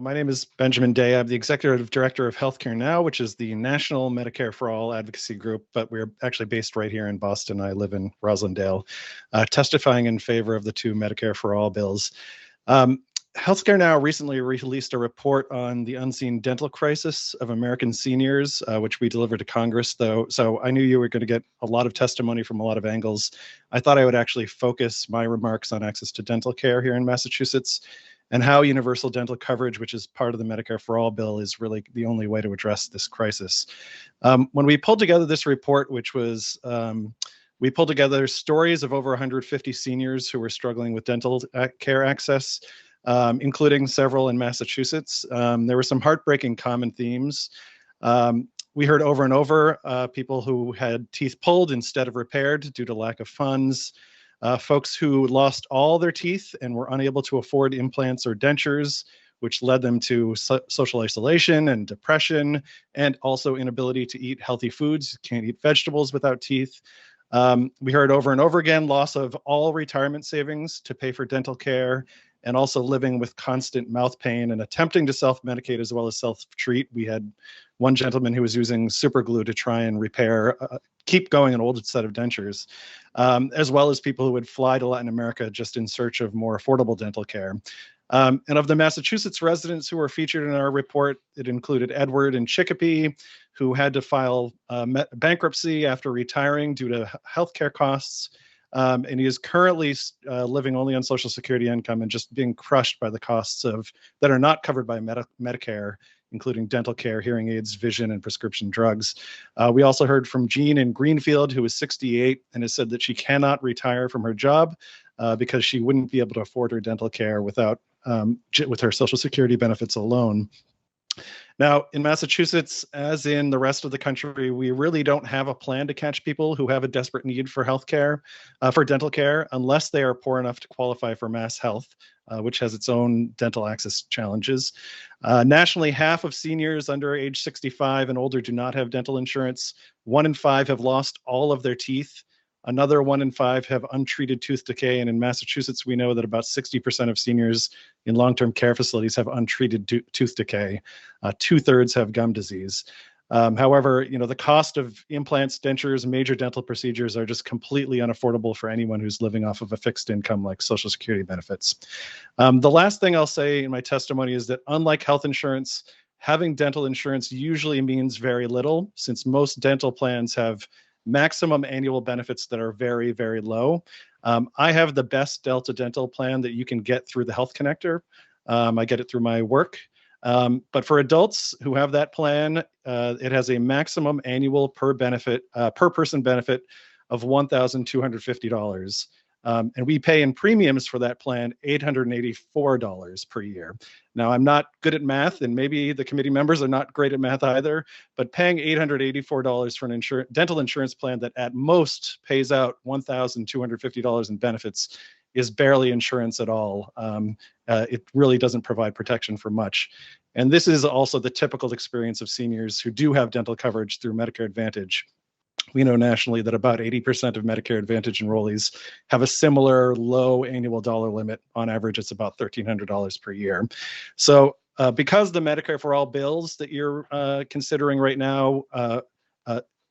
My name is Benjamin Day. I'm the Executive Director of Healthcare Now, which is the National Medicare for All advocacy group, but we're actually based right here in Boston. I live in Roslindale, testifying in favor of the two Medicare for All bills. Healthcare Now recently released a report on the unseen dental crisis of American seniors, which we delivered to Congress, though. So I knew you were going to get a lot of testimony from a lot of angles. I thought I would actually focus my remarks on access to dental care here in Massachusetts and how universal dental coverage, which is part of the Medicare for All bill, is really the only way to address this crisis. When we pulled together this report, which was we pulled together stories of over 150 seniors who were struggling with dental care access, including several in Massachusetts. There were some heartbreaking common themes. We heard over and over people who had teeth pulled instead of repaired due to lack of funds, folks who lost all their teeth and were unable to afford implants or dentures, which led them to social isolation and depression, and also inability to eat healthy foods. Can't eat vegetables without teeth. We heard over and over again loss of all retirement savings to pay for dental care, and also living with constant mouth pain and attempting to self-medicate as well as self-treat. We had one gentleman who was using super glue to try and repair, keep going an old set of dentures, as well as people who would fly to Latin America just in search of more affordable dental care. And of the Massachusetts residents who were featured in our report, it included Edward in Chicopee, who had to file bankruptcy after retiring due to healthcare costs. And he is currently living only on Social Security income and just being crushed by the costs that are not covered by Medicare, including dental care, hearing aids, vision, and prescription drugs. We also heard from Jean in Greenfield, who is 68 and has said that she cannot retire from her job because she wouldn't be able to afford her dental care with her Social Security benefits alone. Now, in Massachusetts, as in the rest of the country, we really don't have a plan to catch people who have a desperate need for healthcare, for dental care, unless they are poor enough to qualify for Mass Health, which has its own dental access challenges. Nationally, half of seniors under age 65 and older do not have dental insurance. 1 in 5 have lost all of their teeth. Another 1 in 5 have untreated tooth decay. And in Massachusetts, we know that about 60% of seniors in long-term care facilities have untreated tooth decay. 2/3 have gum disease. However, the cost of implants, dentures, major dental procedures are just completely unaffordable for anyone who's living off of a fixed income like Social Security benefits. The last thing I'll say in my testimony is that unlike health insurance, having dental insurance usually means very little, since most dental plans have maximum annual benefits that are very, very low. I have the best Delta dental plan that you can get through the Health Connector. I get it through my work. But for adults who have that plan, it has a maximum annual per person benefit of $1,250. And we pay in premiums for that plan $884 per year. Now, I'm not good at math, and maybe the committee members are not great at math either, but paying $884 for an dental insurance plan that at most pays out $1,250 in benefits is barely insurance at all. It really doesn't provide protection for much. And this is also the typical experience of seniors who do have dental coverage through Medicare Advantage. We know nationally that about 80% of Medicare Advantage enrollees have a similar low annual dollar limit. On average, it's about $1,300 per year. So because the Medicare for All bills that you're considering right now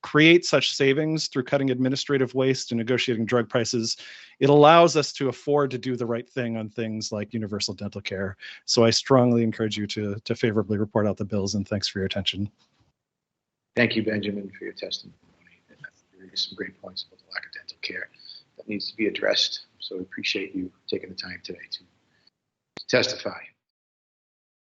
create such savings through cutting administrative waste and negotiating drug prices, it allows us to afford to do the right thing on things like universal dental care. So I strongly encourage you to favorably report out the bills, and thanks for your attention. Thank you, Benjamin, for your testimony. You raised some great points about the lack of dental care that needs to be addressed. So we appreciate you taking the time today to testify.